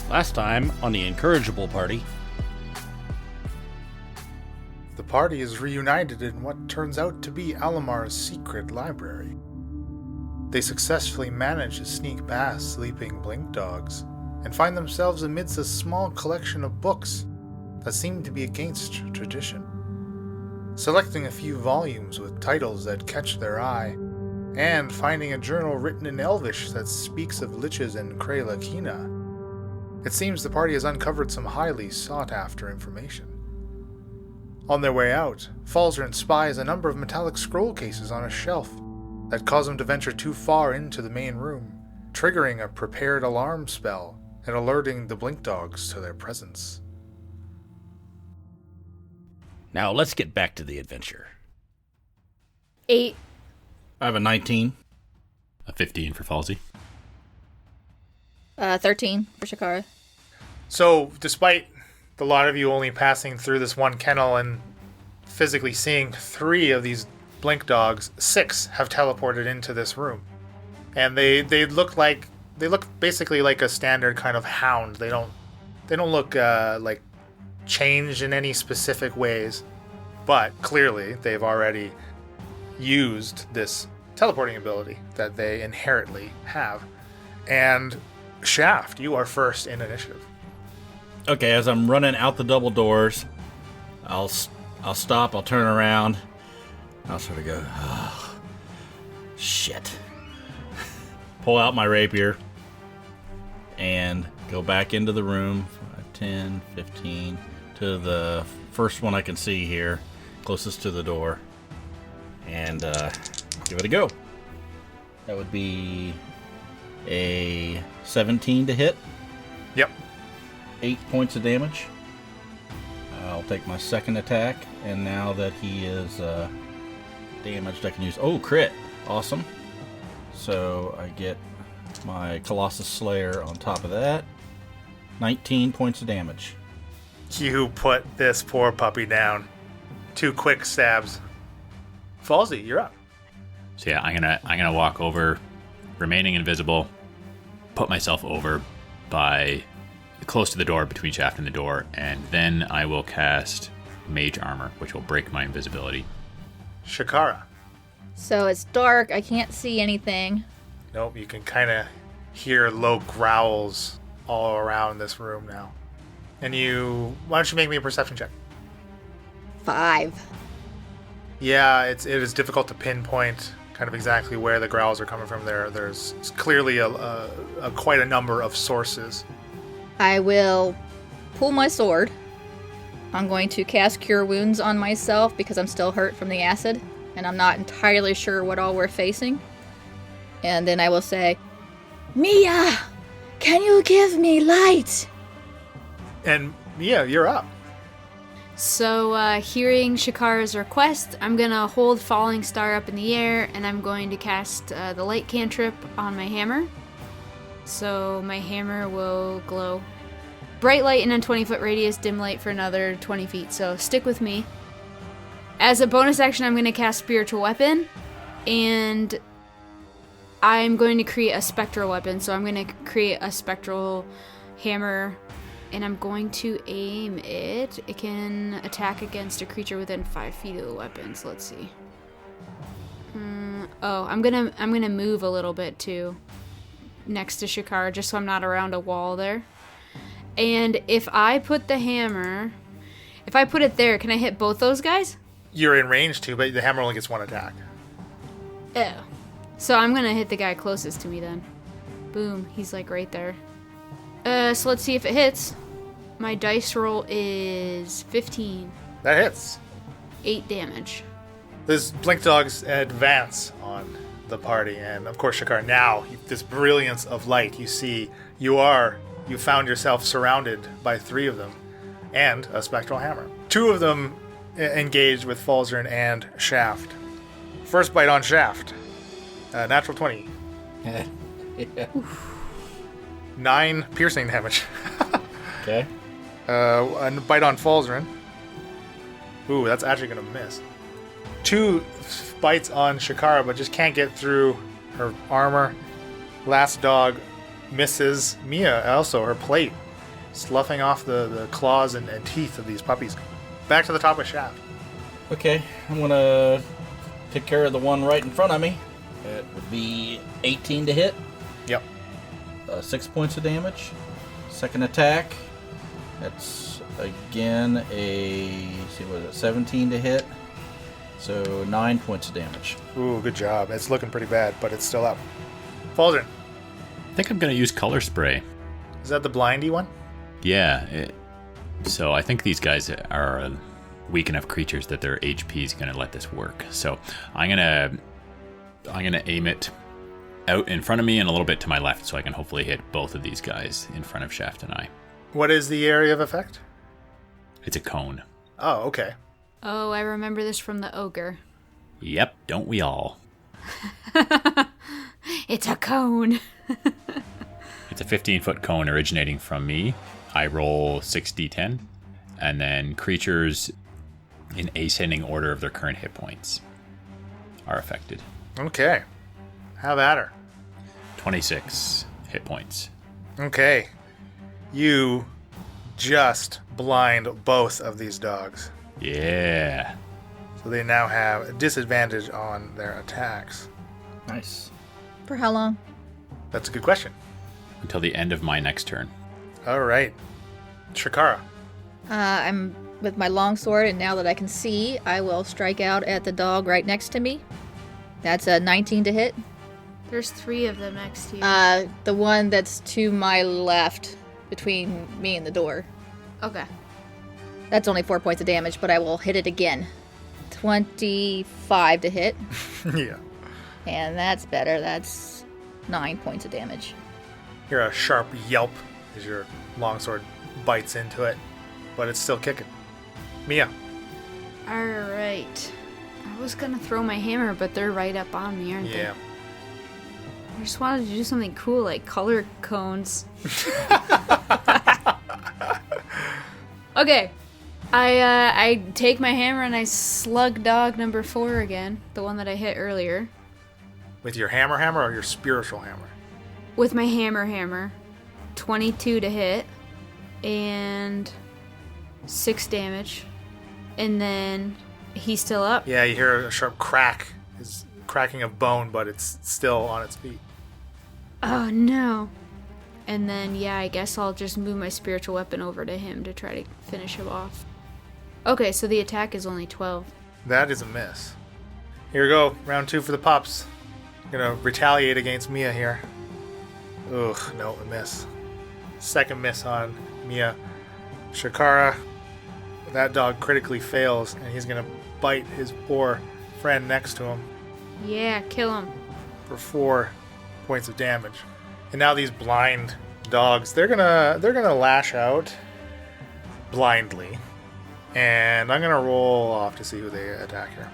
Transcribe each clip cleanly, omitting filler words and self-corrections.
Last time on the Incorrigible party. The party is reunited in what turns out to be Alamar's secret library. They successfully manage to sneak past sleeping blink dogs and find themselves amidst a small collection of books that seem to be against tradition. Selecting a few volumes with titles that catch their eye, and finding a journal written in Elvish that speaks of liches and Kralakina, it seems the party has uncovered some highly sought-after information. On their way out, Falzarin spies a number of metallic scroll cases on a shelf that cause them to venture too far into the main room, triggering a prepared alarm spell and alerting the blink dogs to their presence. Now let's get back to the adventure. 8. I have a 19. A 15 for Falsey. 13 for Shakara. So, despite a lot of you only passing through this one kennel and physically seeing 3 of these blink dogs, 6 have teleported into this room. And they look basically like a standard kind of hound. They don't look like changed in any specific ways, but clearly they've already used this teleporting ability that they inherently have. And Shaft, you are first in initiative. Okay, as I'm running out the double doors, I'll stop, I'll turn around, I'll sort of go, oh, shit. Pull out my rapier and go back into the room, 5, 10, 15, to the first one I can see here, closest to the door, and give it a go. That would be a 17 to hit. Yep. 8 points of damage. I'll take my second attack, and now that he is damaged, I can use... Oh, crit! Awesome. So I get my Colossus Slayer on top of that. 19 points of damage. You put this poor puppy down. 2 quick stabs. Falsey, you're up. So yeah, I'm gonna walk over, remaining invisible, put myself over by close to the door, between Shaft and the door, and then I will cast Mage Armor, which will break my invisibility. Shakara. So it's dark. I can't see anything. Nope, you can kind of hear low growls all around this room now. And why don't you make me a perception check? 5. Yeah, it is difficult to pinpoint kind of exactly where the growls are coming from. There's clearly quite a number of sources. I will pull my sword. I'm going to cast Cure Wounds on myself because I'm still hurt from the acid, and I'm not entirely sure what all we're facing. And then I will say, Mia, can you give me light? And Mia, you're up. So, hearing Shakara's request, I'm gonna hold Falling Star up in the air, and I'm going to cast the light cantrip on my hammer. So my hammer will glow bright light in a 20-foot radius, dim light for another 20 feet, so stick with me. As a bonus action, I'm going to cast Spiritual Weapon, and I'm going to create a spectral weapon. So I'm going to create a spectral hammer, and I'm going to aim it. It can attack against a creature within 5 feet of the weapon, so let's see. I'm gonna move a little bit too, next to Shakara, just so I'm not around a wall there. And if I put the hammer, if I put it there, can I hit both those guys? You're in range too, but the hammer only gets 1 attack. Oh. So I'm gonna hit the guy closest to me then. Boom, he's like right there. So let's see if it hits. My dice roll is 15. That hits. 8 damage. These blink dogs advance on the party, and of course, Shakar, now this brilliance of light, you see, you found yourself surrounded by 3 of them, and a spectral hammer. 2 of them engaged with Falzarin and Shaft. First bite on Shaft. Natural 20. Yeah. 9 piercing damage. Okay. A bite on Falzarin. Ooh, that's actually going to miss. 2 bites on Shakara, but just can't get through her armor. Last dog misses Mia, also her plate, sloughing off the claws and teeth of these puppies. Back to the top of Shaft. Okay, I'm gonna take care of the one right in front of me. It would be 18 to hit. Yep. 6 points of damage. Second attack. That's again a 17 to hit. So 9 points of damage. Ooh, good job. It's looking pretty bad, but it's still up. Falzern. I think I'm going to use color spray. Is that the blindy one? Yeah. So I think these guys are weak enough creatures that their HP is going to let this work. So I'm gonna aim it out in front of me and a little bit to my left, so I can hopefully hit both of these guys in front of Shaft and I. What is the area of effect? It's a cone. Oh, okay. Oh, I remember this from the ogre. Yep, don't we all? It's a cone. It's a 15-foot cone originating from me. I roll 6d10, and then creatures in ascending order of their current hit points are affected. Okay. Have at her. 26 hit points. Okay. You just blind both of these dogs. Yeah. So they now have a disadvantage on their attacks. Nice. For how long? That's a good question. Until the end of my next turn. All right. Shakara. I'm with my longsword, and now that I can see, I will strike out at the dog right next to me. That's a 19 to hit. There's 3 of them next to you. The one that's to my left, between me and the door. Okay. That's only 4 points of damage, but I will hit it again. 25 to hit. Yeah. And that's better. That's 9 points of damage. Hear a sharp yelp as your longsword bites into it, but it's still kicking. Mia. Alright. I was gonna throw my hammer, but they're right up on me, aren't they? Yeah. I just wanted to do something cool, like color cones. Okay. I take my hammer and I slug dog number 4 again, the one that I hit earlier. With your hammer or your spiritual hammer? With my hammer. 22 to hit. And 6 damage. And then he's still up. Yeah, you hear a sharp crack. It's cracking of bone, but it's still on its feet. Oh no. And then, yeah, I guess I'll just move my spiritual weapon over to him to try to finish him off. Okay, so the attack is only 12. That is a miss. Here we go. Round 2 for the pups. Gonna retaliate against Mia here. Ugh, no, a miss. Second miss on Mia. Shakara. That dog critically fails, and he's gonna bite his poor friend next to him Yeah, kill him. for 4 points of damage. And now these blind dogs, they're gonna lash out blindly. And I'm gonna roll off to see who they attack here.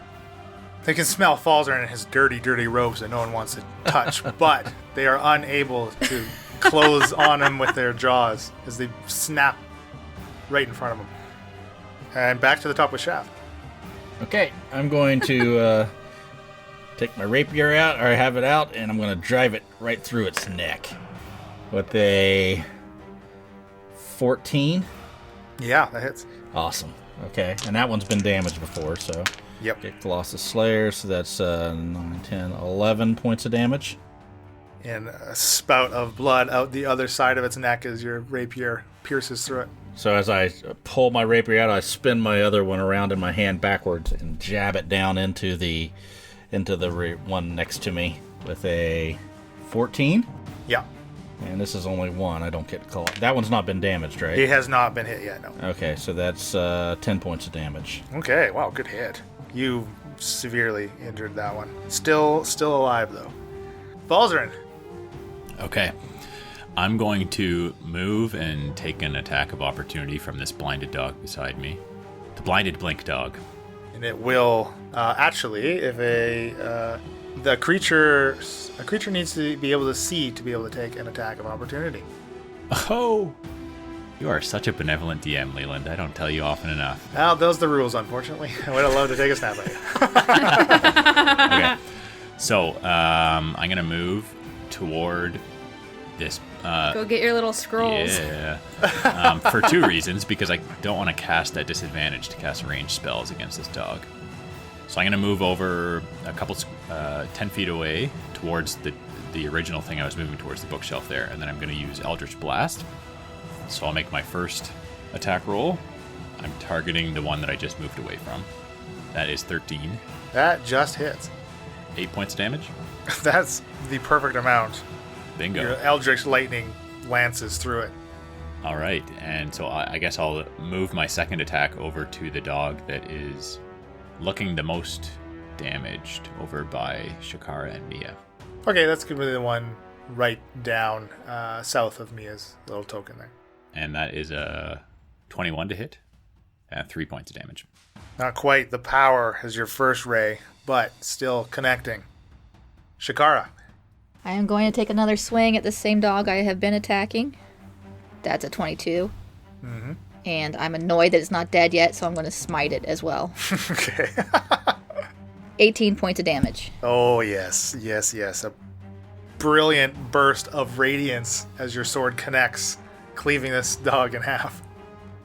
They can smell Falzer and his dirty, dirty robes that no one wants to touch, but they are unable to close on him with their jaws as they snap right in front of him. And back to the top with Shaft. Okay, I'm going to take my rapier out, or have it out, and I'm going to drive it right through its neck with a 14. Yeah, that hits. Awesome. Okay, and that one's been damaged before, so Yep. get Colossus Slayer, so that's 9, 10, 11 points of damage. And a spout of blood out the other side of its neck as your rapier pierces through it. So as I pull my rapier out, I spin my other one around in my hand backwards and jab it down into the one next to me with a 14. Yeah. And this is only one. I don't get that one's not been damaged, right? He has not been hit yet, no. Okay, so that's 10 points of damage. Okay, wow, good hit. You severely injured that one. Still alive, though. Falzarin. Okay. I'm going to move and take an attack of opportunity from this blinded dog beside me. The blinded blink dog. And it will, actually, if a creature needs to be able to see to be able to take an attack of opportunity. Oh! You are such a benevolent DM, Leland. I don't tell you often enough. Well, those are the rules, unfortunately. I would have loved to take a snap at you. Okay. So, I'm going to move toward this. Go get your little scrolls. Yeah. For two reasons. Because I don't want to cast at disadvantage to cast ranged spells against this dog. So I'm going to move over a couple, 10 feet away towards the original thing I was moving towards, the bookshelf there. And then I'm going to use Eldritch Blast. So I'll make my first attack roll. I'm targeting the one that I just moved away from. That is 13. That just hits. 8 points of damage. That's the perfect amount. Bingo. Your Eldritch Lightning lances through it. All right. And so I guess I'll move my second attack over to the dog that is looking the most damaged over by Shakara and Mia. Okay, that's going to be the one right down south of Mia's little token there. And that is a 21 to hit and 3 points of damage. Not quite the power as your first ray, but still connecting. Shakara. I am going to take another swing at the same dog I have been attacking. That's a 22. Mm-hmm. And I'm annoyed that it's not dead yet, so I'm going to smite it as well. Okay. 18 points of damage. Oh, yes. Yes, yes. A brilliant burst of radiance as your sword connects, cleaving this dog in half.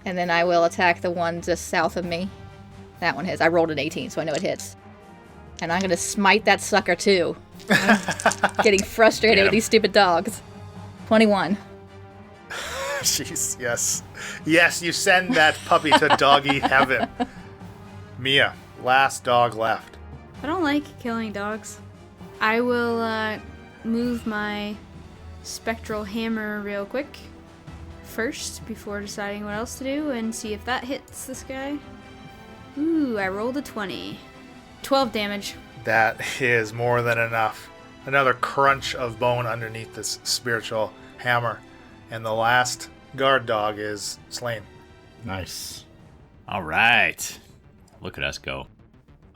And then I will attack the one just south of me. That one hits. I rolled an 18, so I know it hits. And I'm going to smite that sucker, too. I'm getting frustrated with these stupid dogs. 21. Jeez, yes. Yes, you send that puppy to doggy heaven. Mia, last dog left. I don't like killing dogs. I will move my spectral hammer real quick first before deciding what else to do and see if that hits this guy. Ooh, I rolled a 20. 12 damage. That is more than enough. Another crunch of bone underneath this spiritual hammer. And the last guard dog is slain. Nice. All right. Look at us go.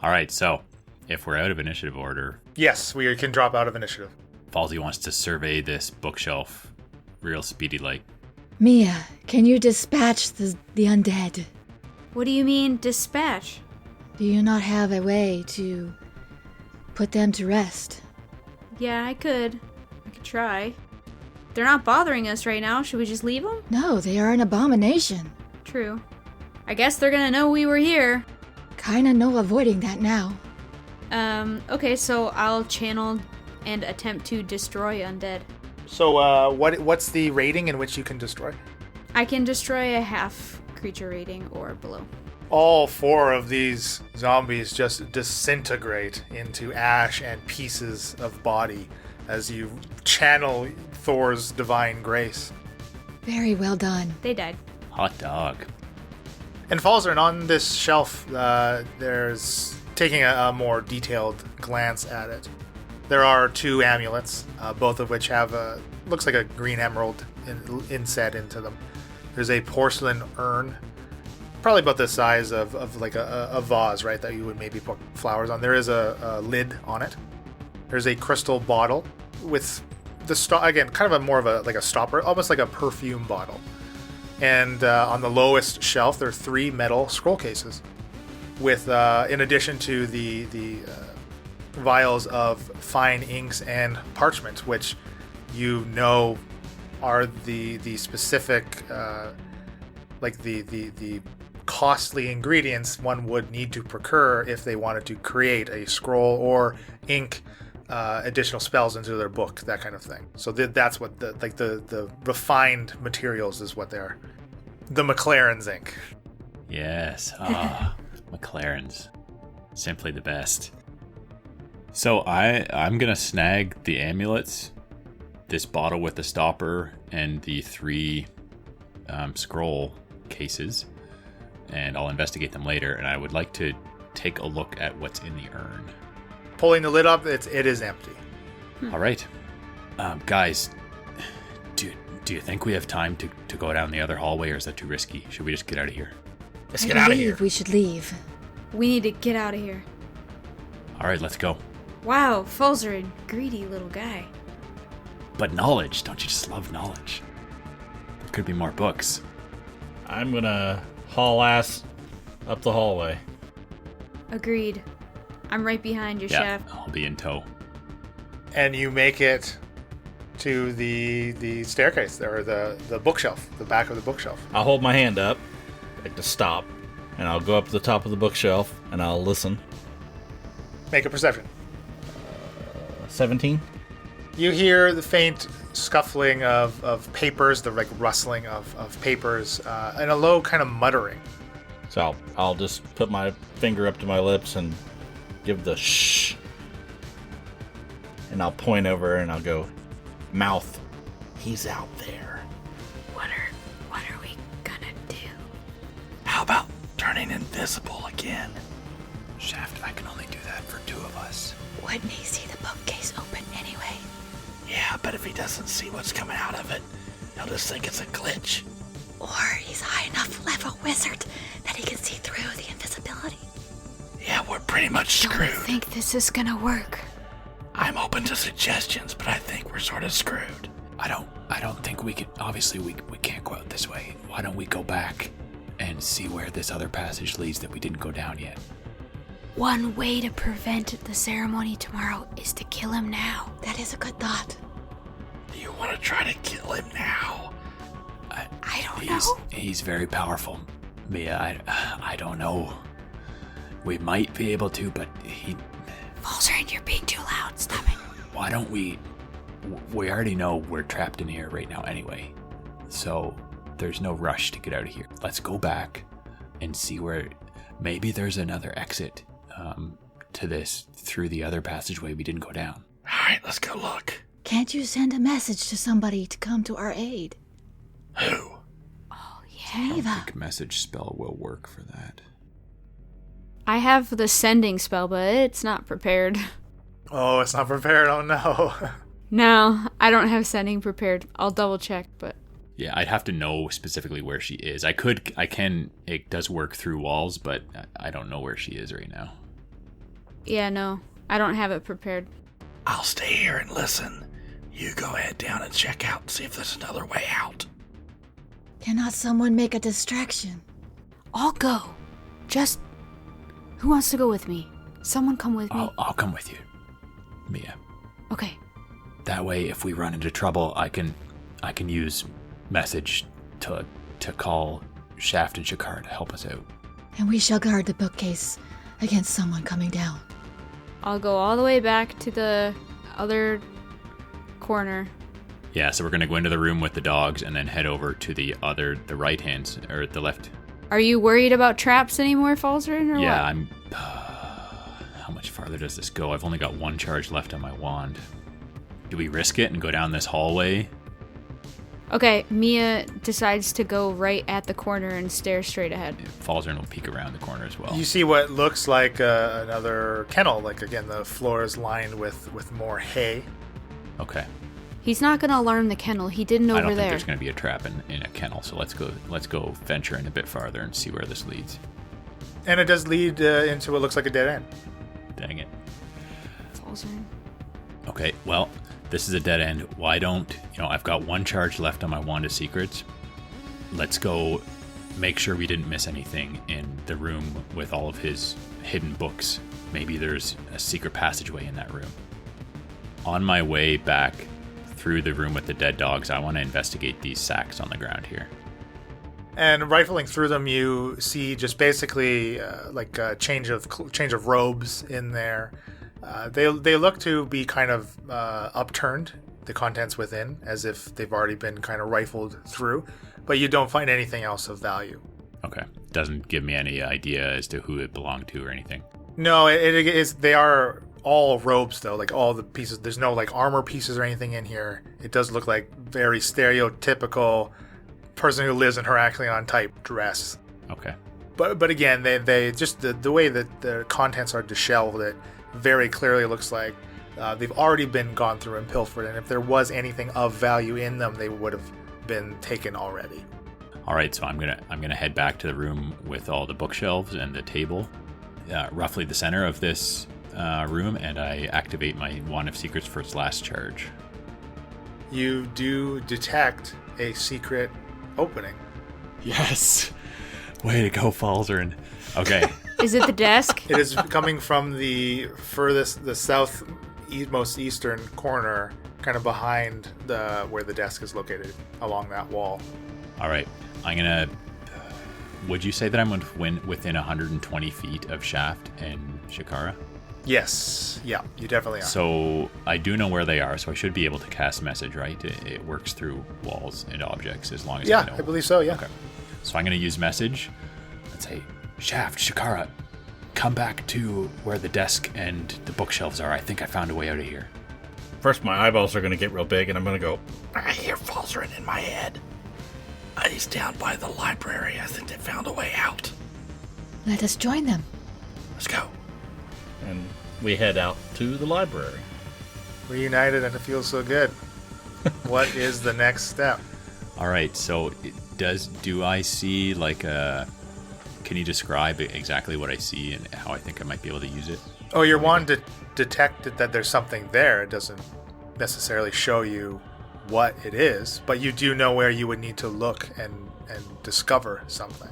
All right, so if we're out of initiative order, Yes, we can drop out of initiative. Falsey wants to survey this bookshelf real speedy like. Mia, can you dispatch the undead? What do you mean, dispatch? Do you not have a way to put them to rest? Yeah, I could. I could try. They're not bothering us right now. Should we just leave them? No, they are an abomination. True. I guess they're gonna know we were here. Kinda no avoiding that now. Okay, so I'll channel and attempt to destroy undead. So, what's the rating in which you can destroy? I can destroy a half creature rating or below. All 4 of these zombies just disintegrate into ash and pieces of body as you channel Thor's divine grace. Very well done. They died. Hot dog. And Falzern, on this shelf, there's taking a more detailed glance at it. There are 2 amulets, both of which have looks like a green emerald inset into them. There's a porcelain urn, probably about the size of like a vase, right, that you would maybe put flowers on. There is a lid on it. There's a crystal bottle with the again, kind of more of a stopper, almost like a perfume bottle. And on the lowest shelf, there are 3 metal scroll cases with, in addition to the vials of fine inks and parchment, which you know are the specific, like the costly ingredients one would need to procure if they wanted to create a scroll or ink additional spells into their book, that kind of thing. So that's what the refined materials is what they are. The McLaren's ink. Yes. McLaren's. Simply the best. So I'm going to snag the amulets, this bottle with the stopper, and the 3 scroll cases, and I'll investigate them later, and I would like to take a look at what's in the urn. Pulling the lid up, it is empty. All right. Guys, do you think we have time to go down the other hallway, or is that too risky? Should we just get out of here? Let's get out of here. We should leave. We need to get out of here. All right, let's go. Wow, Falzer, a greedy little guy. But knowledge, don't you just love knowledge? There could be more books. I'm gonna haul ass up the hallway. Agreed. I'm right behind you, Yeah, Shaft. I'll be in tow. And you make it to the staircase, or the bookshelf, the back of the bookshelf. I'll hold my hand up, like to stop, and I'll go up to the top of the bookshelf and I'll listen. Make a perception. 17? You hear the faint scuffling of papers, the like rustling of papers, and a low kind of muttering. So I'll just put my finger up to my lips and give the shh. And I'll point over and I'll go, mouth, he's out there. What are we gonna do? How about turning invisible again? Shaft, I can only do that for 2 of us. Wouldn't he see the bookcase open anyway? Yeah, but if he doesn't see what's coming out of it, he'll just think it's a glitch. Or he's high enough level wizard that he can see through the invisibility. Yeah, we're pretty much Don't screwed. think this is gonna work. I'm open to suggestions, but I think we're sort of screwed. I don't think we can. Obviously, we can't go out this way. Why don't we go back and see where this other passage leads that we didn't go down yet? One way to prevent the ceremony tomorrow is to kill him now. That is a good thought. Do you want to try to kill him now? I don't know. He's very powerful. Mia, I don't know. We might be able to, but he... Falzarin, you're being too loud. Stop it. Why don't we... We already know we're trapped in here right now anyway. So there's no rush to get out of here. Let's go back and see where... Maybe there's another exit to this through the other passageway we didn't go down. All right, let's go look. Can't you send a message to somebody to come to our aid? Who? Oh, yeah. I Geneva. think message spell will work for that. I have the sending spell, but it's not prepared. Oh, it's not prepared. Oh no. No, I don't have sending prepared. I'll double check, but... Yeah, I'd have to know specifically where she is. I can, it does work through walls, but I don't know where she is right now. Yeah, no. I don't have it prepared. I'll stay here and listen. You go ahead down and check out and see if there's another way out. Cannot someone make a distraction? I'll go. Just... Who wants to go with me? Someone come with me. I'll come with you, Mia. Okay. That way, if we run into trouble, I can use message to call Shaft and Shakar to help us out. And we shall guard the bookcase against someone coming down. I'll go all the way back to the other corner. Yeah, so we're gonna go into the room with the dogs and then head over to the right hand, or the left. Are you worried about traps anymore, Falzarin, or Yeah, what? I'm... how much farther does this go? I've only got 1 charge left on my wand. Do we risk it and go down this hallway? Okay, Mia decides to go right at the corner and stare straight ahead. Falzarin will peek around the corner as well. You see what looks like another kennel. Like, again, the floor is lined with more hay. Okay. He's not gonna alarm the kennel. He didn't I over don't think there. there's going to be a trap in a kennel, so let's go venture in a bit farther and see where this leads. And it does lead into what looks like a dead end. Dang it. Falzarin. Okay, well, this is a dead end. Why don't, I've got 1 charge left on my Wand of Secrets. Let's go make sure we didn't miss anything in the room with all of his hidden books. Maybe there's a secret passageway in that room. On my way back through the room with the dead dogs, I want to investigate these sacks on the ground here. And rifling through them, you see just basically like a change of robes in there. They look to be kind of upturned, the contents within, as if they've already been kind of rifled through, but you don't find anything else of value. Okay. Doesn't give me any idea as to who it belonged to or anything. No, it is. They are all robes though, like all the pieces. There's no like armor pieces or anything in here. It does look like very stereotypical person who lives in Heracleon type dress. Okay. But again, they just the way that the contents are disheveled, it very clearly looks like they've already been gone through and pilfered, and if there was anything of value in them, they would have been taken already. All right, so I'm gonna head back to the room with all the bookshelves and the table, roughly the center of this room, and I activate my Wand of Secrets for its last charge. You do detect a secret opening. Yes. Way to go, Falzarin. Okay. Is it the desk? It is coming from the southmost eastern corner, kind of behind where the desk is located, along that wall. All right. I'm going to... Would you say that I'm within 120 feet of Shaft and Shakara? Yes. Yeah, you definitely are. So I do know where they are, so I should be able to cast message, right? It works through walls and objects as long as I know. I believe so, yeah. Okay. So I'm going to use message. Let's say, Shaft, Shakara, come back to where the desk and the bookshelves are. I think I found a way out of here. First, my eyeballs are going to get real big, and I'm going to go, I hear Falzarin in my head. He's down by the library. I think they found a way out. Let us join them. Let's go. And we head out to the library. Reunited, and it feels so good. What is the next step? All right, so do I see like a... Can you describe exactly what I see and how I think I might be able to use it? Oh, you're wanting to detect that there's something there. It doesn't necessarily show you what it is, but you do know where you would need to look and discover something.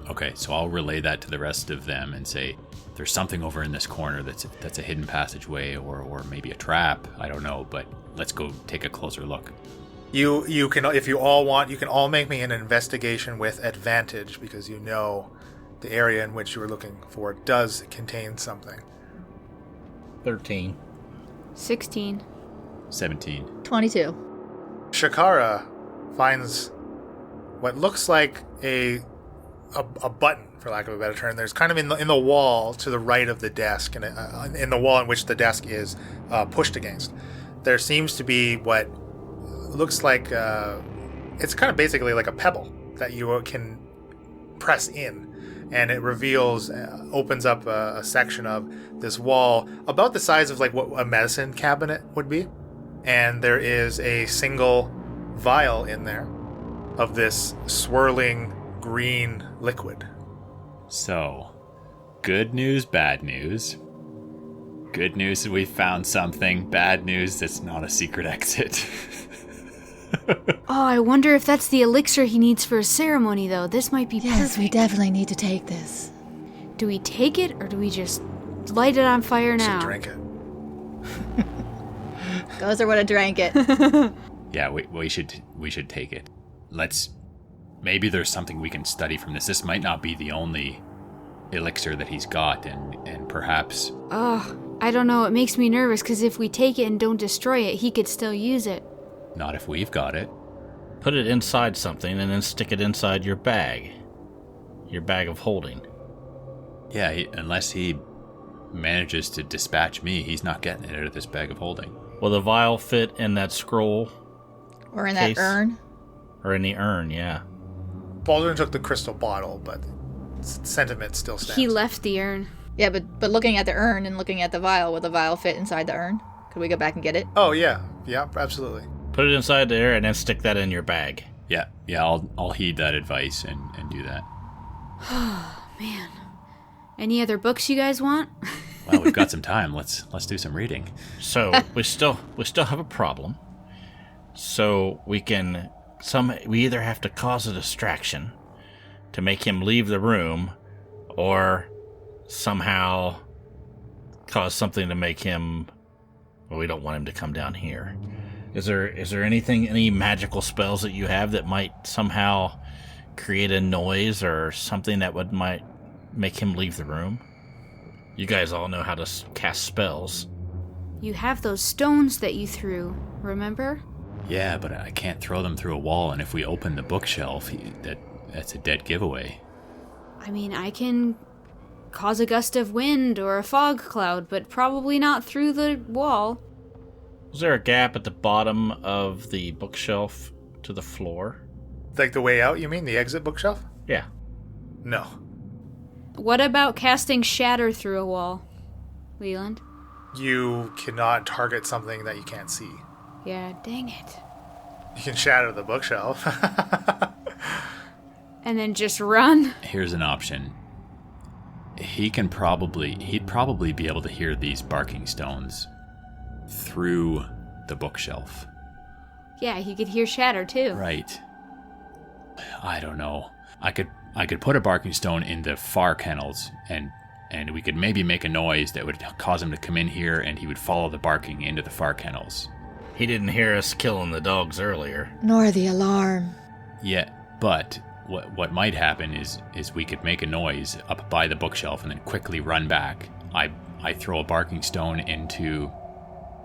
Okay, so I'll relay that to the rest of them and say, there's something over in this corner that's a hidden passageway or maybe a trap. I don't know, but let's go take a closer look. You can, if you all want, you can all make me an investigation with advantage because you know the area in which you were looking for does contain something. 13. 16. 17. 22. Shakara finds what looks like a button, for lack of a better term. There's kind of in the wall to the right of the desk, and in the wall in which the desk is pushed against, there seems to be what looks like it's kind of basically like a pebble that you can press in, and it reveals, opens up a section of this wall about the size of like what a medicine cabinet would be, and there is a single vial in there of this swirling green liquid. So, good news, bad news. Good news that we found something. Bad news that's not a secret exit. Oh, I wonder if that's the elixir he needs for a ceremony, though. This might be Yes, we perfect. definitely need to take this. Do we take it, or do we just light it on fire Should now? drink it. Gozer would have drank it. Yeah, we should take it. Maybe there's something we can study from this. This might not be the only elixir that he's got, and perhaps... Ugh, I don't know. It makes me nervous, because if we take it and don't destroy it, he could still use it. Not if we've got it. Put it inside something and then stick it inside your bag. Your bag of holding. Yeah, unless he manages to dispatch me, he's not getting it out of this bag of holding. Will the vial fit in that scroll? Or in Case. that urn. Or in the urn, yeah. Baldwin took the crystal bottle, but sentiment still stands. He left the urn. Yeah, but looking at the urn and looking at the vial, will the vial fit inside the urn? Could we go back and get it? Oh, yeah. Yeah, absolutely. Put it inside there and then stick that in your bag. Yeah, I'll heed that advice and do that. Man. Any other books you guys want? Well, we've got some time. Let's do some reading. So we still have a problem. So we either have to cause a distraction to make him leave the room, or somehow cause something to make him. Well, we don't want him to come down here. Is there any magical spells that you have that might somehow create a noise or something that might make him leave the room? You guys all know how to cast spells. You have those stones that you threw, remember? Yeah, but I can't throw them through a wall, and if we open the bookshelf, that's a dead giveaway. I mean, I can cause a gust of wind or a fog cloud, but probably not through the wall. Was there a gap at the bottom of the bookshelf to the floor? Like the way out, you mean? The exit bookshelf? Yeah. No. What about casting shatter through a wall, Leland? You cannot target something that you can't see. Yeah, dang it. You can shatter the bookshelf. And then just run? Here's an option. He'd probably be able to hear these barking stones through the bookshelf. Yeah, he could hear shatter too. Right. I don't know. I could put a barking stone in the far kennels, and we could maybe make a noise that would cause him to come in here, and he would follow the barking into the far kennels. He didn't hear us killing the dogs earlier. Nor the alarm. Yeah, but what might happen is we could make a noise up by the bookshelf and then quickly run back. I throw a barking stone into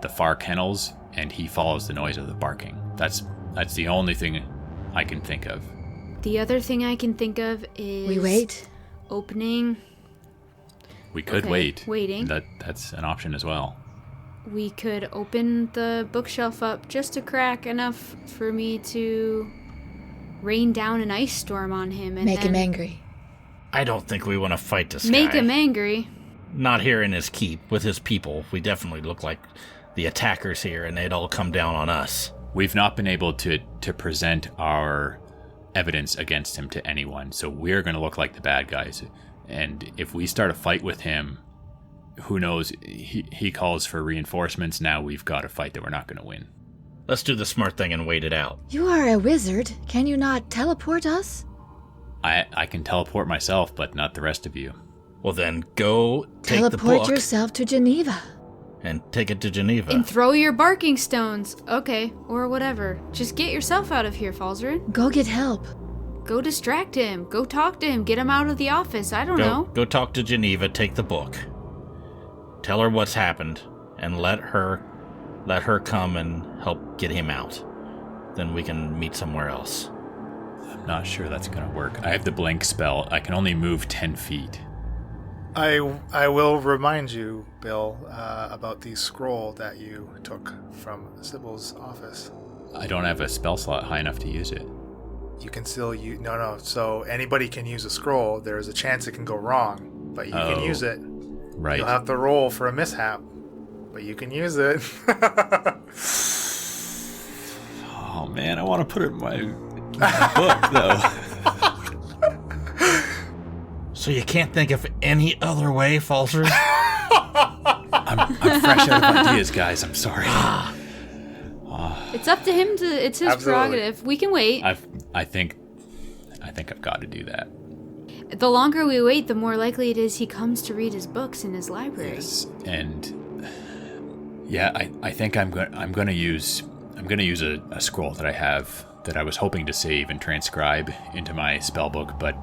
the far kennels, and he follows the noise of the barking. That's the only thing I can think of. The other thing I can think of is... We wait? Opening... We could Okay, wait. waiting. That's an option as well. We could open the bookshelf up just a crack enough for me to rain down an ice storm on him and Make then him angry. I don't think we want to fight this make guy. him angry. Not here in his keep with his people. We definitely look like the attackers here, and they'd all come down on us. We've not been able to present our evidence against him to anyone, so we're going to look like the bad guys. And if we start a fight with him, who knows? He calls for reinforcements. Now we've got a fight that we're not going to win. Let's do the smart thing and wait it out. You are a wizard. Can you not teleport us? I can teleport myself, but not the rest of you. Well, then go take the Teleport book yourself to Geneva. and take it to Geneva. And throw your barking stones. Okay, or whatever. Just get yourself out of here, Falzarin. Go get help. Go distract him. Go talk to him. Get him out of the office. I don't know. Go talk to Geneva, take the book. Tell her what's happened, and let her come and help get him out. Then we can meet somewhere else. I'm not sure that's going to work. I have the blink spell. I can only move 10 feet. I will remind you, Bill, about the scroll that you took from Sybil's office. I don't have a spell slot high enough to use it. You can still use... No. So anybody can use a scroll. There's a chance it can go wrong, but you can use it. Right. You'll have to roll for a mishap, but you can use it. Oh, man, I want to put it in my book, though. So you can't think of any other way, Falter? I'm fresh out of ideas, guys. I'm sorry. It's up to him to... It's his Absolutely. prerogative. We can wait. I think I've got to do that. The longer we wait, the more likely it is he comes to read his books in his library. Yes, and yeah, I think I'm going to use a scroll that I have that I was hoping to save and transcribe into my spell book, but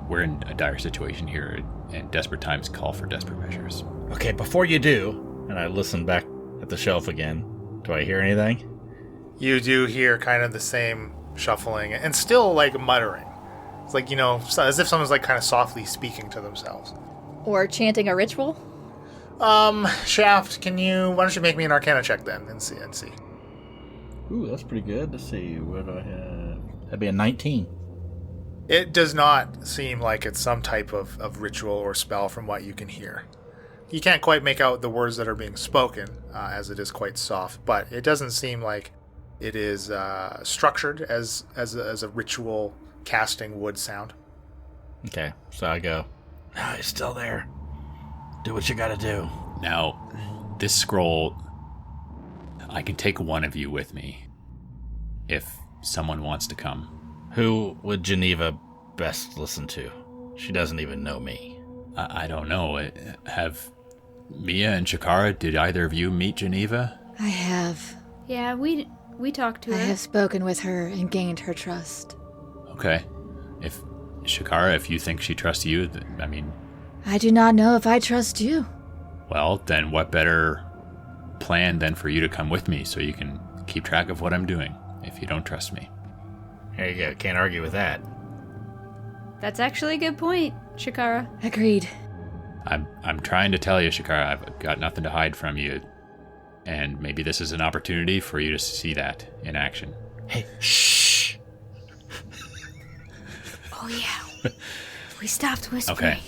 we're in a dire situation here, and desperate times call for desperate measures. Okay, before you do, and I listen back at the shelf again, do I hear anything? You do hear kind of the same shuffling and still like muttering. It's like, as if someone's like kind of softly speaking to themselves. Or chanting a ritual? Shaft, why don't you make me an Arcana check then and see. Ooh, that's pretty good. Let's see, what do I have? That'd be a 19. It does not seem like it's some type of ritual or spell from what you can hear. You can't quite make out the words that are being spoken, as it is quite soft, but it doesn't seem like it is structured as a ritual casting would sound. Okay, so I go, he's still there. Do what you gotta do. Now, this scroll, I can take one of you with me if someone wants to come. Who would Geneva best listen to? She doesn't even know me. I don't know. Have Mia and Shakara, did either of you meet Geneva? I have. Yeah, we talked to I her. have spoken with her and gained her trust. Okay. If Shakara, if you think she trusts you, I do not know if I trust you. well, then what better plan than for you to come with me so you can keep track of what I'm doing if you don't trust me? There you go. Can't argue with that. That's actually a good point, Shakara. Agreed. I'm trying to tell you, Shakara, I've got nothing to hide from you. And maybe this is an opportunity for you to see that in action. Hey, shh. Oh, yeah. We stopped whispering. Okay.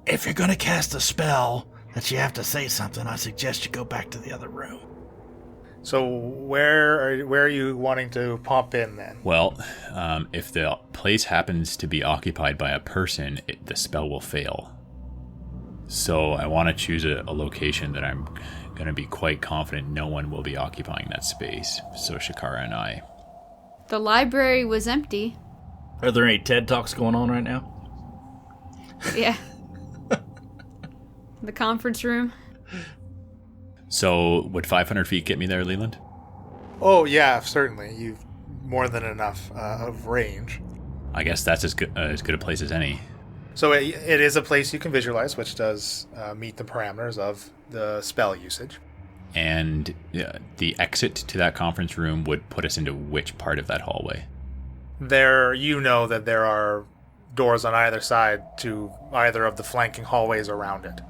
If you're gonna cast a spell that you have to say something, I suggest you go back to the other room. So where are you wanting to pop in then? Well, if the place happens to be occupied by a person, the spell will fail. So I want to choose a location that I'm going to be quite confident no one will be occupying that space. So Shakara and I. The library was empty. Are there any TED Talks going on right now? Yeah. The conference room. So would 500 feet get me there, Leland? Oh, yeah, certainly. You've more than enough of range. I guess that's as good a place as any. So it is a place you can visualize, which does meet the parameters of the spell usage. And the exit to that conference room would put us into which part of that hallway? You know that there are doors on either side to either of the flanking hallways around it.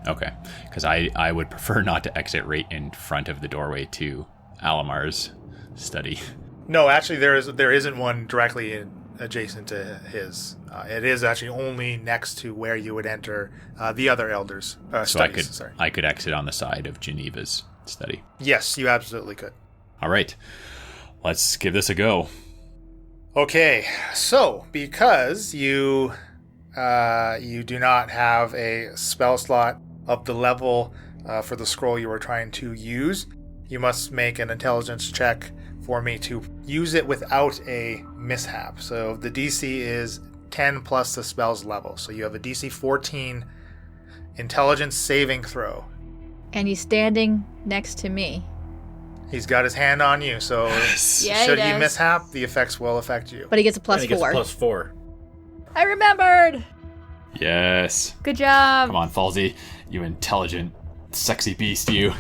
Okay, because I would prefer not to exit right in front of the doorway to Alamar's study. No, actually, there isn't one directly adjacent to his. It is actually only next to where you would enter the other elders' studies. I could exit on the side of Geneva's study. Yes, you absolutely could. All right, let's give this a go. Okay, so because you do not have a spell slot of the level for the scroll you were trying to use, you must make an intelligence check for me to use it without a mishap. So the DC is 10 plus the spell's level. So you have a DC 14 intelligence saving throw. And he's standing next to me. He's got his hand on you, so Yeah, should he he does. mishap, the effects will affect you. But he gets a plus And he gets 4. plus 4. I remembered! Yes. Good job. Come on, Falsey. You intelligent, sexy beast, you.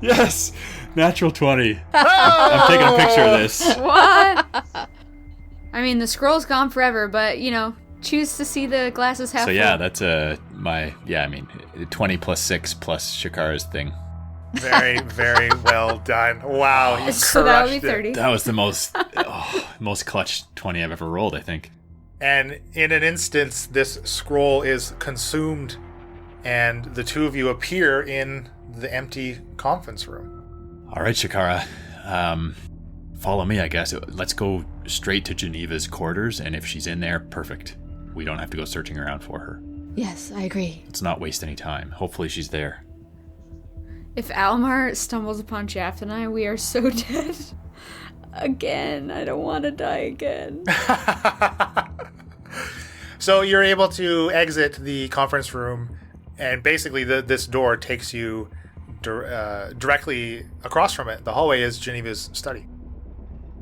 Yes! Natural 20. I'm taking a picture of this. What? I mean, the scroll's gone forever, but, choose to see the glasses half So full. yeah, that's 20 plus 6 plus Shakara's thing. Very, very well done. Wow, you So that would be crushed it. 30. That was the most clutch 20 I've ever rolled, I think. And in an instance, this scroll is consumed, and the two of you appear in the empty conference room. All right, Shakara. Follow me, I guess. Let's go straight to Geneva's quarters, and if she's in there, perfect. We don't have to go searching around for her. Yes, I agree. Let's not waste any time. Hopefully she's there. If Alamar stumbles upon Shaft and I, we are so dead. Again, I don't want to die again. So you're able to exit the conference room, and basically this door takes you directly across from it. The hallway is Geneva's study.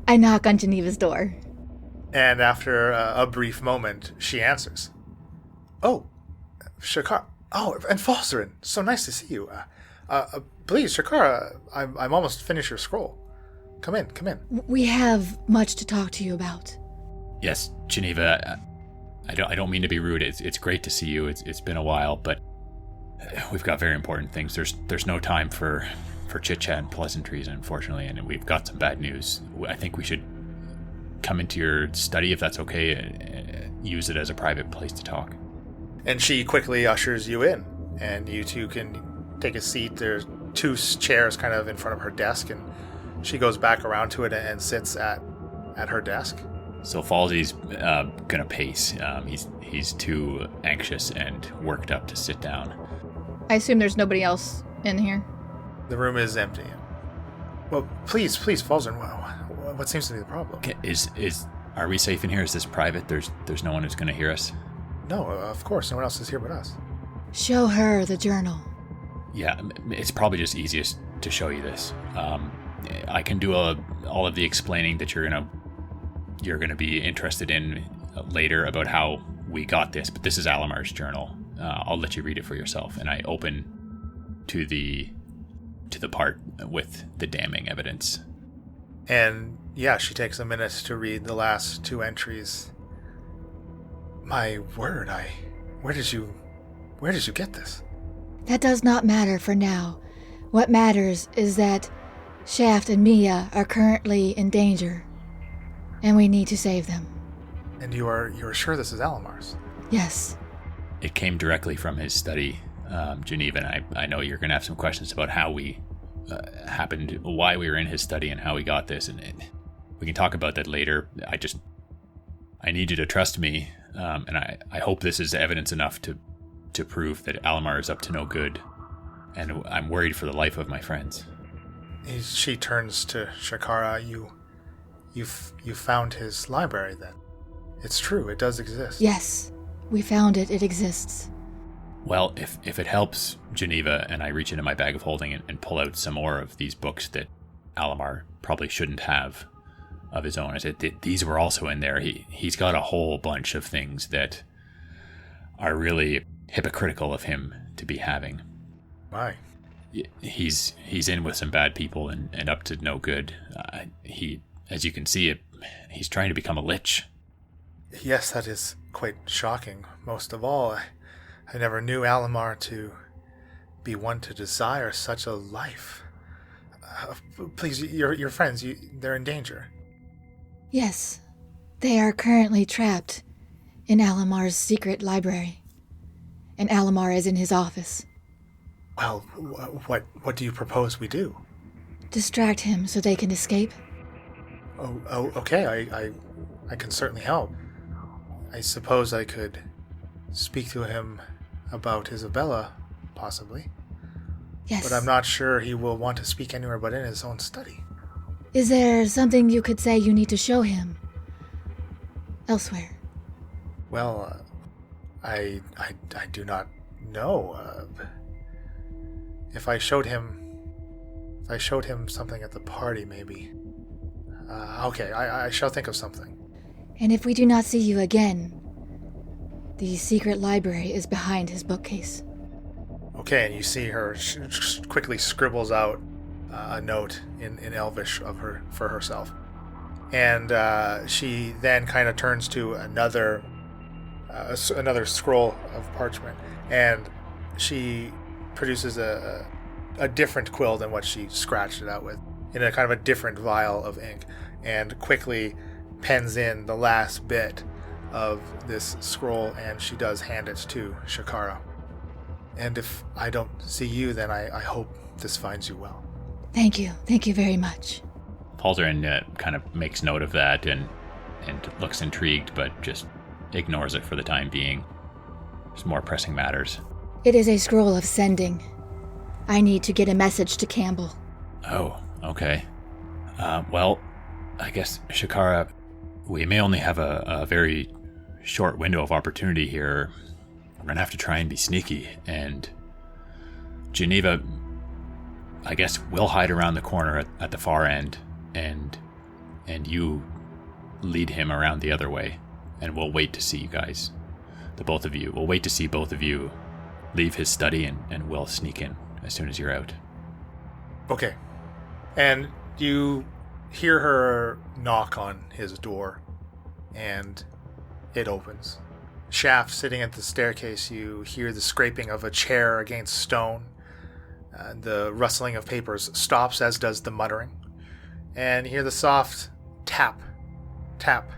I knock on Geneva's door. And after a brief moment, she answers. Oh, Shakara. Oh, and Falzarin. So nice to see you. Please, Shakara, I'm almost finished your scroll. Come in. We have much to talk to you about. Yes, Geneva. I don't mean to be rude. It's great to see you. It's been a while, but we've got very important things. There's no time for chit chat and pleasantries, unfortunately, and we've got some bad news. I think we should come into your study if that's okay. And use it as a private place to talk. And she quickly ushers you in, and you two can take a seat. There's two chairs kind of in front of her desk, and she goes back around to it and sits at her desk. So Falsey's gonna pace. He's too anxious and worked up to sit down. I assume there's nobody else in here. The room is empty. Well, please, Falzarin, what seems to be the problem? Okay, are we safe in here? Is this private? There's no one who's gonna hear us. No, of course, no one else is here but us. Show her the journal. Yeah, it's probably just easiest to show you this. I can do all of the explaining that you're gonna be interested in later about how we got this, but this is Alamar's journal. I'll let you read it for yourself. And I open to the part with the damning evidence. And yeah, she takes a minute to read the last two entries. My word, where did you get this? That does not matter for now. What matters is that Shaft and Mia are currently in danger, and we need to save them. And you're sure this is Alamar's? Yes. It came directly from his study, Geneva, and I know you're going to have some questions about how we happened, why we were in his study and how we got this, and we can talk about that later. I need you to trust me, and I hope this is evidence enough to prove that Alamar is up to no good, and I'm worried for the life of my friends. She turns to Shakara. You You found his library then? It's true, it does exist. Yes, we found it. It exists. Well, if it helps, Geneva, and I reach into my bag of holding and pull out some more of these books that Alamar probably shouldn't have of his own. I said, these were also in there. He's got a whole bunch of things that are really hypocritical of him to be having. Why? He's in with some bad people and up to no good. He, as you can see, he's trying to become a lich. Yes, that is quite shocking. Most of all, I never knew Alamar to be one to desire such a life. Please, your friends, they're in danger. Yes, they are currently trapped in Alamar's secret library. And Alamar is in his office. Well, what do you propose we do? Distract him so they can escape. Oh, okay, I can certainly help. I suppose I could speak to him about Isabella, possibly. Yes. But I'm not sure he will want to speak anywhere but in his own study. Is there something you could say you need to show him elsewhere? Well, I do not know. If I showed him something at the party, maybe. Okay, I shall think of something. And if we do not see you again, the secret library is behind his bookcase. Okay, and you see her quickly scribbles out a note in Elvish for herself. And she then kind of turns to another scroll of parchment, and she produces a different quill than what she scratched it out with, in a kind of a different vial of ink, and quickly pens in the last bit of this scroll, and she does hand it to Shakara. And if I don't see you, then I hope this finds you well. Thank you very much. Falzarin kind of makes note of that and looks intrigued, but just ignores it for the time being. There's more pressing matters. It is a scroll of sending. I need to get a message to Campbell. Oh, okay. Well, I guess, Shakara, we may only have a very short window of opportunity here. We're going to have to try and be sneaky. And Geneva, I guess we'll hide around the corner at the far end, and you lead him around the other way. And we'll wait to see you guys, the both of you. We'll wait to see both of you leave his study, and we'll sneak in as soon as you're out. Okay. And you hear her knock on his door, and it opens. Shaft sitting at the staircase, you hear the scraping of a chair against stone. The rustling of papers stops, as does the muttering. And you hear the soft tap, tap,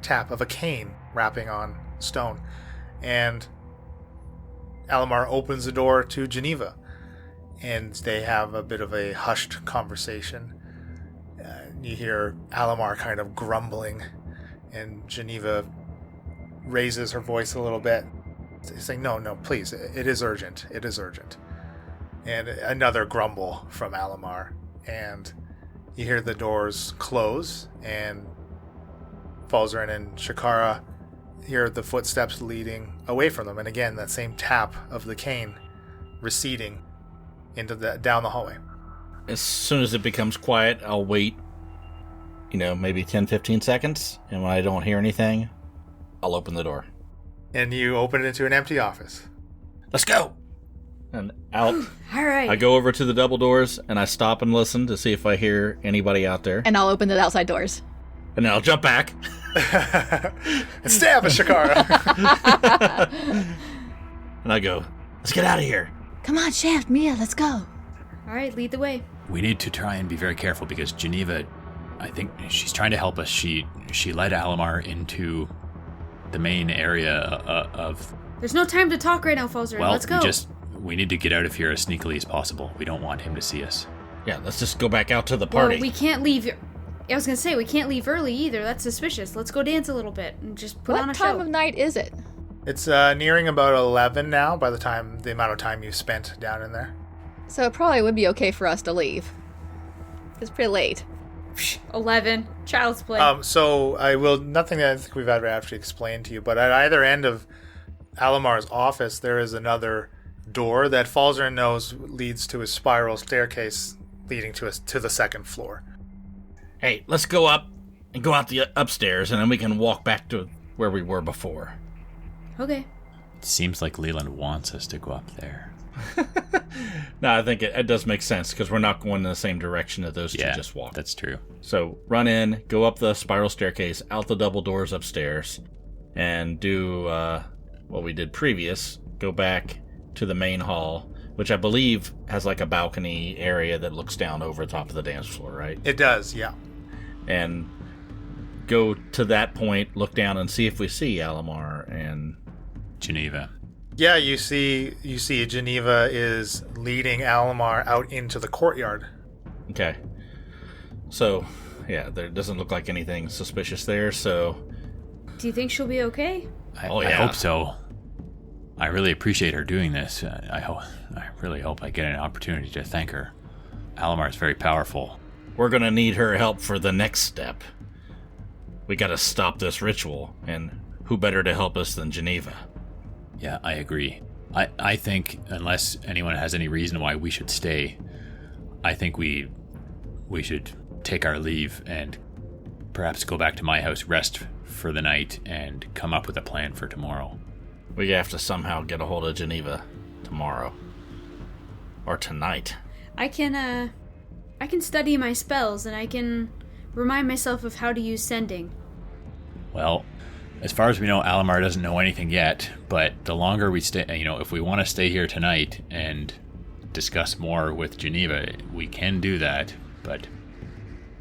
tap of a cane rapping on stone. And Alamar opens the door to Geneva, and they have a bit of a hushed conversation. You hear Alamar kind of grumbling, and Geneva raises her voice a little bit, saying, no, please, it is urgent. And another grumble from Alamar, and you hear the doors close, and Falzarin and Shakara hear the footsteps leading away from them, and again that same tap of the cane receding into down the hallway. As soon as it becomes quiet, I'll wait, maybe 10-15 seconds, and when I don't hear anything, I'll open the door. And you open it into an empty office. Let's go! And out. All right. I go over to the double doors, and I stop and listen to see if I hear anybody out there. And I'll open the outside doors. And then I'll jump back. And stab at Shakara. And I go, let's get out of here. Come on, Shaft, Mia, let's go. All right, lead the way. We need to try and be very careful, because Geneva, I think she's trying to help us. She led Alamar into the main area of... There's no time to talk right now, Falzarin. Well, let's go. We need to get out of here as sneakily as possible. We don't want him to see us. Yeah, let's just go back out to the party. Well, we can't leave... I was going to say, we can't leave early either. That's suspicious. Let's go dance a little bit and just put on a show. What time of night is it? It's nearing about 11 now, by the amount of time you've spent down in there. So it probably would be okay for us to leave. It's pretty late. 11. Child's play. So I will, nothing that I think we've ever actually explained to you, but at either end of Alamar's office, there is another door that Falzarin knows leads to a spiral staircase leading to the second floor. Hey, let's go up and go out the upstairs, and then we can walk back to where we were before. Okay. It seems like Leland wants us to go up there. No, I think it does make sense, because we're not going in the same direction that those two just walked. That's true. So run in, go up the spiral staircase, out the double doors upstairs, and do what we did previous. Go back to the main hall, which I believe has like a balcony area that looks down over the top of the dance floor, right? It does, yeah. And go to that point, look down, and see if we see Alamar and Geneva. Yeah, you see Geneva is leading Alamar out into the courtyard. Okay. So, yeah, there doesn't look like anything suspicious there, so... Do you think she'll be okay? I hope so. I really appreciate her doing this. I really hope I get an opportunity to thank her. Alamar is very powerful. We're gonna need her help for the next step. We gotta stop this ritual, and who better to help us than Geneva? Yeah, I agree. I think, unless anyone has any reason why we should stay, I think we should take our leave and perhaps go back to my house, rest for the night, and come up with a plan for tomorrow. We have to somehow get a hold of Geneva tomorrow. Or tonight. I can study my spells, and I can remind myself of how to use sending. Well, as far as we know, Alamar doesn't know anything yet, but the longer we stay, if we want to stay here tonight and discuss more with Geneva, we can do that. But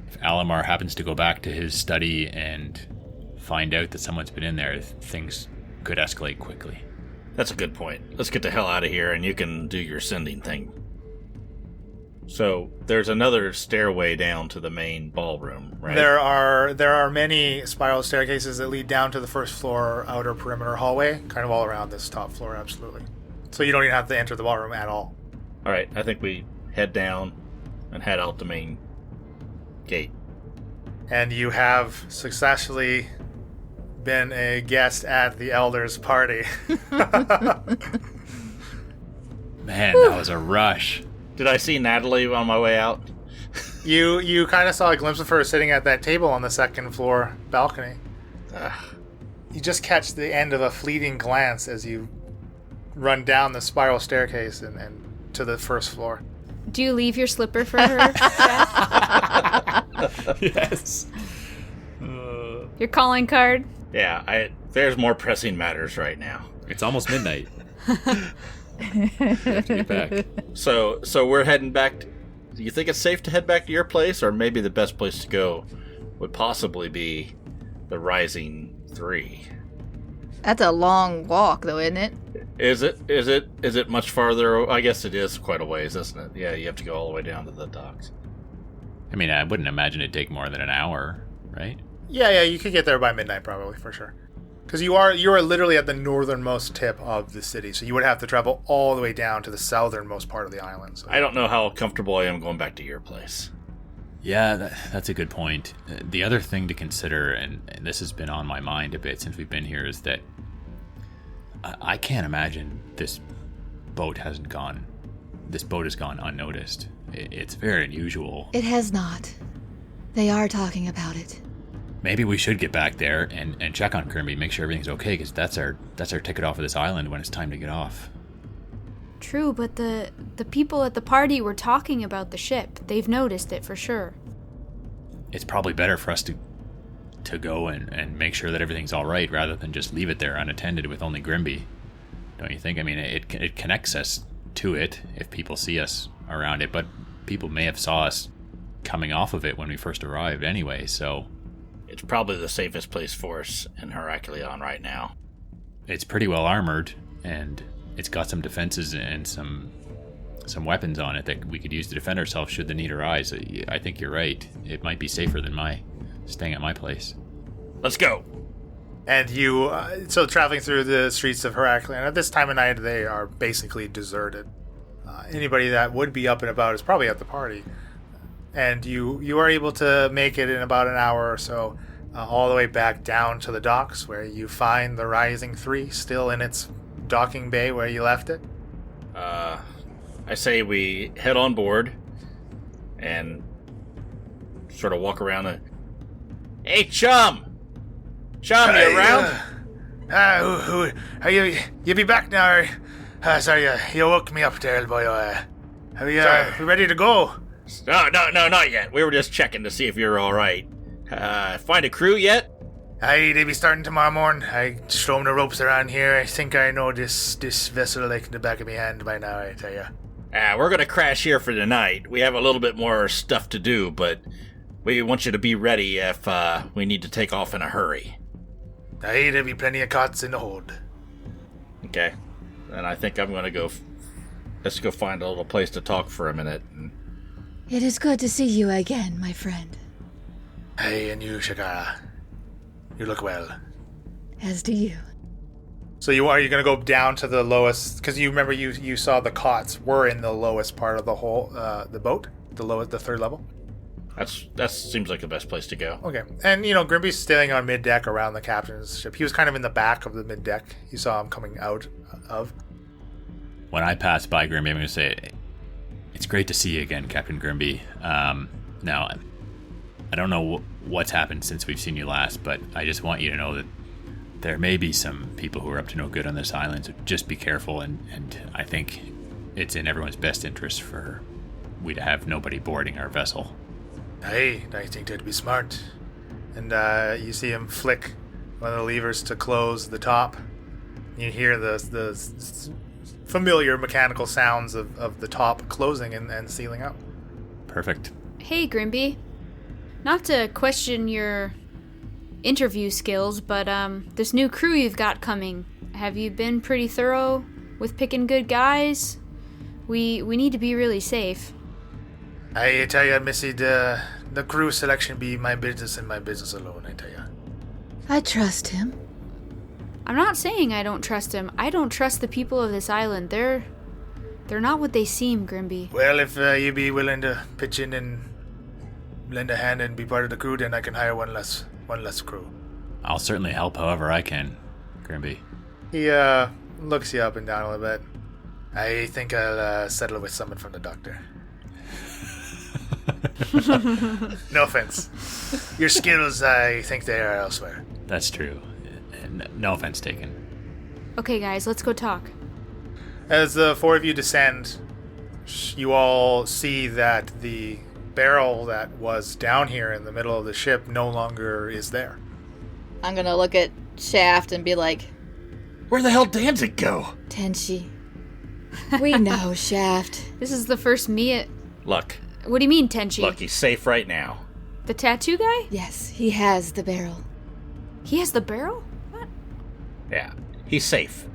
if Alamar happens to go back to his study and find out that someone's been in there, things could escalate quickly. That's a good point. Let's get the hell out of here, and you can do your sending thing. So, there's another stairway down to the main ballroom, right? There are many spiral staircases that lead down to the first floor outer perimeter hallway, kind of all around this top floor, absolutely. So you don't even have to enter the ballroom at all. Alright, I think we head down and head out the main gate. And you have successfully been a guest at the Elders' party. Man, that was a rush. Did I see Natalie on my way out? You kind of saw a glimpse of her sitting at that table on the second floor balcony. You just catch the end of a fleeting glance as you run down the spiral staircase and to the first floor. Do you leave your slipper for her, Jeff? Yes. Your calling card? Yeah, there's more pressing matters right now. It's almost midnight. We have to get back. So we're heading back. Do you think it's safe to head back to your place, or maybe the best place to go would possibly be the Rising 3? That's a long walk, though, isn't it? Is it much farther? I guess it is quite a ways, isn't it? Yeah, you have to go all the way down to the docks. I mean, I wouldn't imagine it'd take more than an hour, right? Yeah, you could get there by midnight probably, for sure. Because you are literally at the northernmost tip of the city, so you would have to travel all the way down to the southernmost part of the island. So. I don't know how comfortable I am going back to your place. Yeah, that's a good point. The other thing to consider, and this has been on my mind a bit since we've been here, is that I can't imagine this boat has gone unnoticed. It's very unusual. It has not. They are talking about it. Maybe we should get back there and check on Kirby, make sure everything's okay, because that's our ticket off of this island when it's time to get off. True, but the people at the party were talking about the ship. They've noticed it for sure. It's probably better for us to go and make sure that everything's all right rather than just leave it there unattended with only Grimby. Don't you think? I mean, it connects us to it if people see us around it, but people may have saw us coming off of it when we first arrived anyway, so... It's probably the safest place for us in Heracleon right now. It's pretty well armored, and it's got some defenses and some weapons on it that we could use to defend ourselves should the need arise. I think you're right. It might be safer than staying at my place. Let's go. And you, so traveling through the streets of Heracleon, at this time of night they are basically deserted. Anybody that would be up and about is probably at the party. and you are able to make it in about an hour or so, all the way back down to the docks, where you find the Rising 3 still in its docking bay where you left it. I say we head on board and sort of walk around the... Hey, Chum! Chum, you around? Are you be back now? Sorry, you woke me up there, boy. Are we ready to go? No, not yet. We were just checking to see if you're all right. Find a crew yet? Aye, they be starting tomorrow morning. I thrown the ropes around here. I think I know this vessel like the back of my hand by now, I tell you. We're gonna crash here for tonight. We have a little bit more stuff to do, but we want you to be ready if we need to take off in a hurry. Aye, there'll be plenty of cots in the hold. Okay. And I think I'm gonna go... Let's go find a little place to talk for a minute. It is good to see you again, my friend. Hey, and you, Shakara. You look well. As do you. So are you going to go down to the lowest... Because you remember you saw the cots were in the lowest part of the whole... the boat? The third level? That seems like the best place to go. Okay. And, Grimby's staying on mid-deck around the captain's ship. He was kind of in the back of the mid-deck. You saw him coming out of. When I pass by Grimby, I'm going to say, it's great to see you again, Captain Grimby. Now, I don't know what's happened since we've seen you last, but I just want you to know that there may be some people who are up to no good on this island, so just be careful, and I think it's in everyone's best interest for we to have nobody boarding our vessel. Hey, I think that'd be smart. And you see him flick one of the levers to close the top. You hear the familiar mechanical sounds of the top closing and sealing up. Perfect. Hey, Grimby. Not to question your interview skills, but this new crew you've got coming, have you been pretty thorough with picking good guys? We need to be really safe. I tell you, Missy, the crew selection be my business and my business alone, I tell you. I trust him. I'm not saying I don't trust him. I don't trust the people of this island. They're not what they seem, Grimby. Well, if you be willing to pitch in and lend a hand and be part of the crew, then I can hire one less crew. I'll certainly help however I can, Grimby. He looks you up and down a little bit. I think I'll settle with someone from the doctor. No offense. Your skills, I think they are elsewhere. That's true. No offense taken. Okay, guys, let's go talk. As the four of you descend, you all see that the barrel that was down here in the middle of the ship no longer is there. I'm gonna look at Shaft and be like, Where the hell Danzig go? Tenchi. We know, Shaft. This is the first me. Look, What do you mean, Tenchi? he's safe right now. The tattoo guy? Yes, he has the barrel. He has the barrel? What? Yeah, he's safe.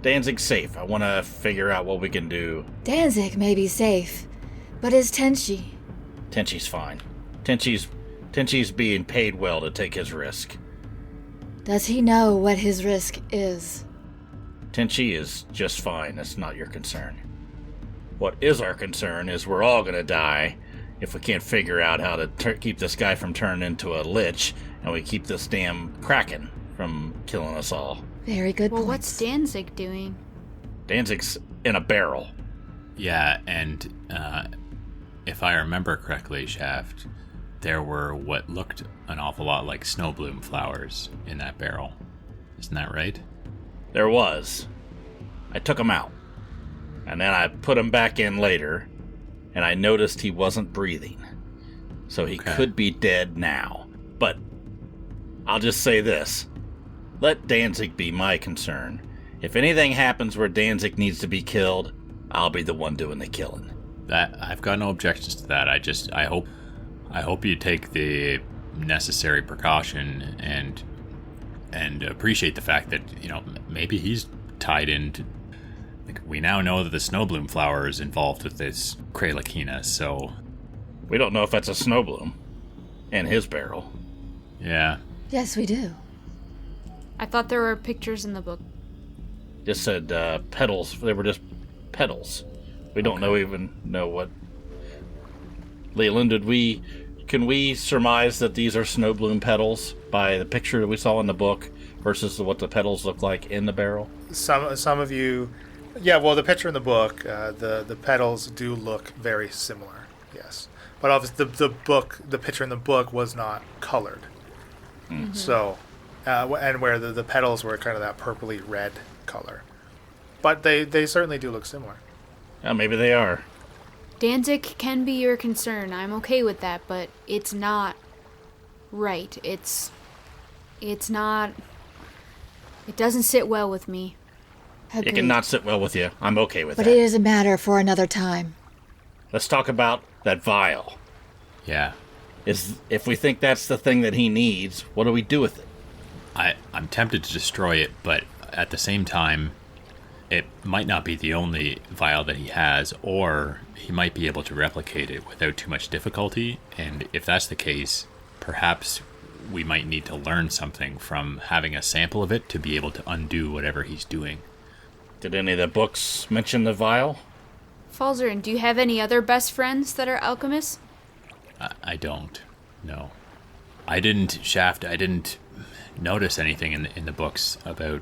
Danzig's safe. I want to figure out what we can do. Danzig may be safe, but is Tenchi? Tenchi's fine. Tenchi's being paid well to take his risk. Does he know what his risk is? Tenchi is just fine. That's not your concern. What is our concern is we're all going to die if we can't figure out how to keep this guy from turning into a lich, and we keep this damn Kraken from killing us all. Very good Well, points. what's Danzig doing? Danzig's in a barrel. Yeah, and if I remember correctly, Shaft, there were what looked an awful lot like snowbloom flowers in that barrel. Isn't that right? There was. I took him out. And then I put him back in later, and I noticed he wasn't breathing. So he could be dead now. But I'll just say this. Let Danzig be my concern. If anything happens where Danzig needs to be killed, I'll be the one doing the killing. That I've got no objections to that. I hope you take the necessary precaution and appreciate the fact that, maybe he's tied into... we now know that the snowbloom flower is involved with this Kralakina, so... We don't know if that's a snowbloom. In his barrel. Yeah. Yes, we do. I thought there were pictures in the book. Just said petals. They were just petals. We don't even know what... Leland, can we surmise that these are snow bloom petals by the picture that we saw in the book versus what the petals look like in the barrel? Some of you, yeah. Well, the picture in the book, the petals do look very similar. Yes, but obviously the picture in the book was not colored. Mm-hmm. So, and where the petals were kind of that purpley red color, but they certainly do look similar. Yeah, maybe they are. Danzig can be your concern. I'm okay with that, but it's not right. It's not. It doesn't sit well with me. Agreed. It cannot sit well with you. I'm okay with but that. But it is a matter for another time. Let's talk about that vial. Yeah. If we think that's the thing that he needs, what do we do with it? I'm tempted to destroy it, but at the same time, it might not be the only vial that he has, or he might be able to replicate it without too much difficulty. And if that's the case, perhaps we might need to learn something from having a sample of it to be able to undo whatever he's doing. Did any of the books mention the vial? Falzarin, do you have any other best friends that are alchemists? I don't. No. I didn't notice anything in the books about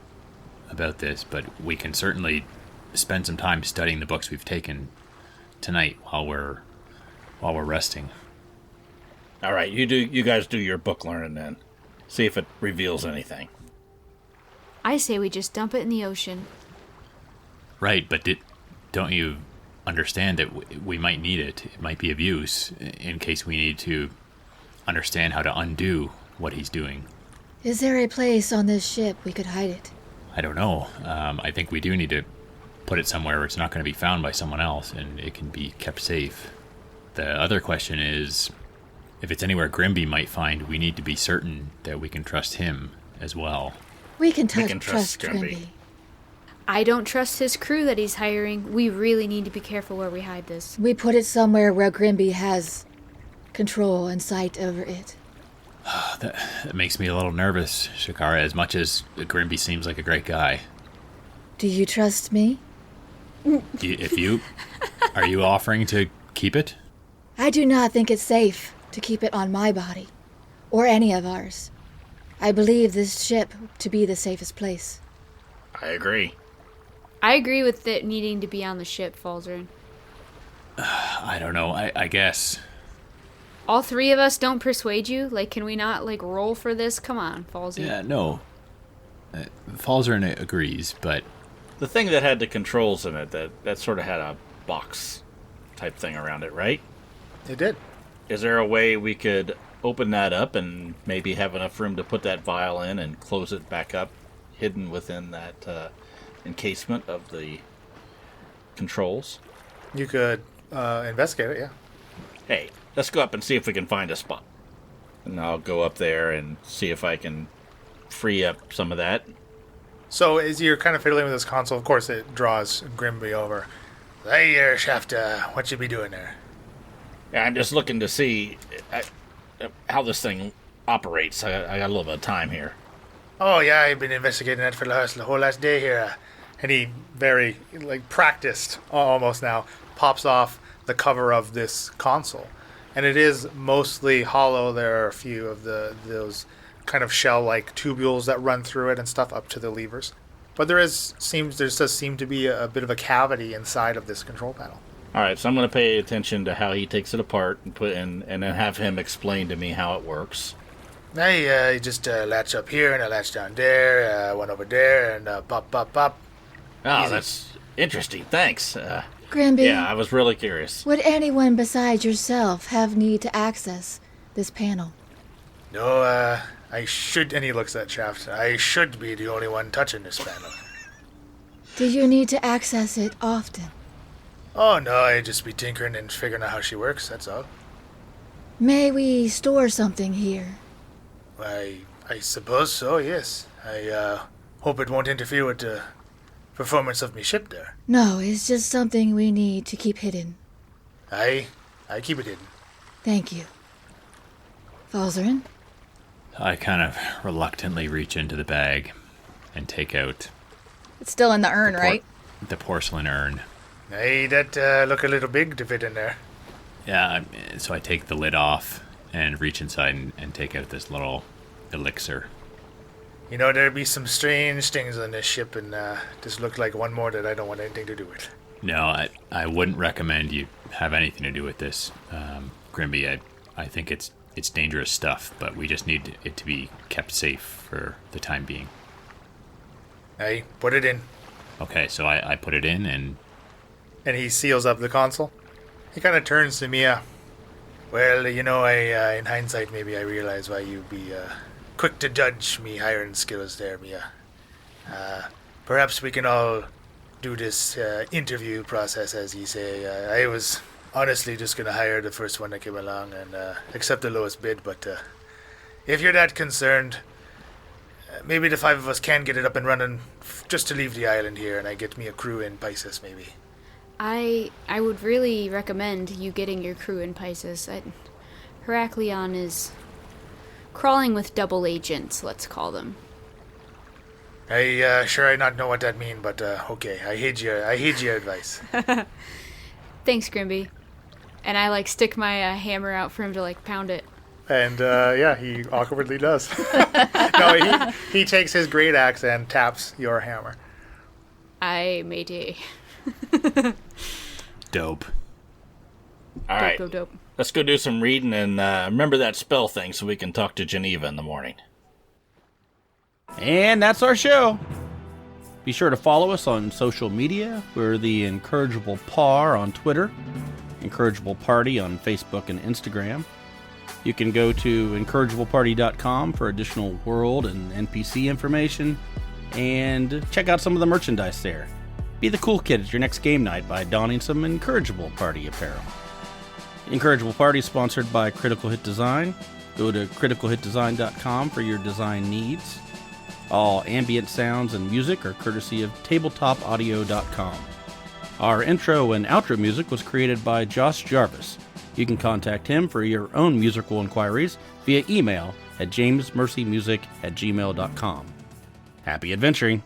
this, but we can certainly spend some time studying the books we've taken tonight while we're resting. All right, you guys do your book learning then. See if it reveals anything. I say we just dump it in the ocean. Right, but don't you understand that we might need it? It might be of use in case we need to understand how to undo what he's doing. Is there a place on this ship we could hide it? I don't know. I think we do need to put it somewhere where it's not going to be found by someone else and it can be kept safe. The other question is, if it's anywhere Grimby might find, we need to be certain that we can trust him as well. We can trust Grimby. I don't trust his crew that he's hiring. We really need to be careful where we hide this. We put it somewhere where Grimby has control and sight over it. That makes me a little nervous, Shakara, as much as Grimby seems like a great guy. Do you trust me? Are you offering to keep it? I do not think it's safe to keep it on my body, or any of ours. I believe this ship to be the safest place. I agree. I agree with it needing to be on the ship, Falzarin. I don't know, I guess. All three of us don't persuade you? Like, can we not, roll for this? Come on, Falzarin. Yeah, no. Falzarin agrees, but... The thing that had the controls in it, that sort of had a box type thing around it, right? It did. Is there a way we could open that up and maybe have enough room to put that vial in and close it back up, hidden within that encasement of the controls? You could investigate it, yeah. Hey, let's go up and see if we can find a spot. And I'll go up there and see if I can free up some of that. So as you're kind of fiddling with this console, of course it draws Grimby over. Hey there, Shaft, what you be doing there? Yeah, I'm just looking to see how this thing operates. I got a little bit of time here. Oh yeah, I've been investigating that for the whole last day here. And he very, practiced almost now, pops off the cover of this console. And it is mostly hollow. There are a few of those kind of shell-like tubules that run through it and stuff up to the levers. But there does seem to be a bit of a cavity inside of this control panel. All right, so I'm going to pay attention to how he takes it apart and put in, and then have him explain to me how it works. You just latch up here and a latch down there, one over there, and pop, pop, pop. Oh, Easy. That's interesting. Thanks. Grimby, Yeah, I was really curious. would anyone besides yourself have need to access this panel? No, I should, and he looks at Shaft, I should be the only one touching this panel. Do you need to access it often? Oh no, I just be tinkering and figuring out how she works, that's all. May we store something here? I suppose so, yes. I hope it won't interfere with the performance of me ship there. No, it's just something we need to keep hidden. I keep it hidden. Thank you. Falzarin? I kind of reluctantly reach into the bag and take out It's still in the urn, right? the porcelain urn. Hey, that look a little big to fit in there. Yeah, so I take the lid off and reach inside and take out this little elixir. You know, there'd be some strange things on this ship, and this looked like one more that I don't want anything to do with. No, I wouldn't recommend you have anything to do with this, Grimby. I think it's dangerous stuff, but we just need it to be kept safe for the time being. Hey, put it in. Okay, so I put it in, and he seals up the console. He kind of turns to Mia. Well, you know, in hindsight, maybe I realize why you'd be quick to judge me hiring skills there, Mia. Perhaps we can all do this interview process, as you say. I was honestly just going to hire the first one that came along and accept the lowest bid, but if you're that concerned, maybe the 5 of us can get it up and running just to leave the island here, and I get me a crew in Pisces, maybe. I would really recommend you getting your crew in Pisces. Heraklion is crawling with double agents, let's call them. I not know what that mean, but okay, I heed your advice. Thanks, Grimby. And I stick my hammer out for him to pound it. And he awkwardly does. No, he takes his great axe and taps your hammer. I made a dope. All right, dope. let's go do some reading and remember that spell thing so we can talk to Geneva in the morning. And that's our show. Be sure to follow us on social media. We're the Incorrigible Par on Twitter, Incorrigible Party on Facebook and Instagram. You can go to incorrigibleparty.com for additional world and NPC information, and check out some of the merchandise there. Be the cool kid at your next game night by donning some Incorrigible Party apparel. Incorrigible Party is sponsored by Critical Hit Design. Go to criticalhitdesign.com for your design needs. All ambient sounds and music are courtesy of tabletopaudio.com. Our intro and outro music was created by Josh Jarvis. You can contact him for your own musical inquiries via email at jamesmercymusic@gmail.com. Happy adventuring!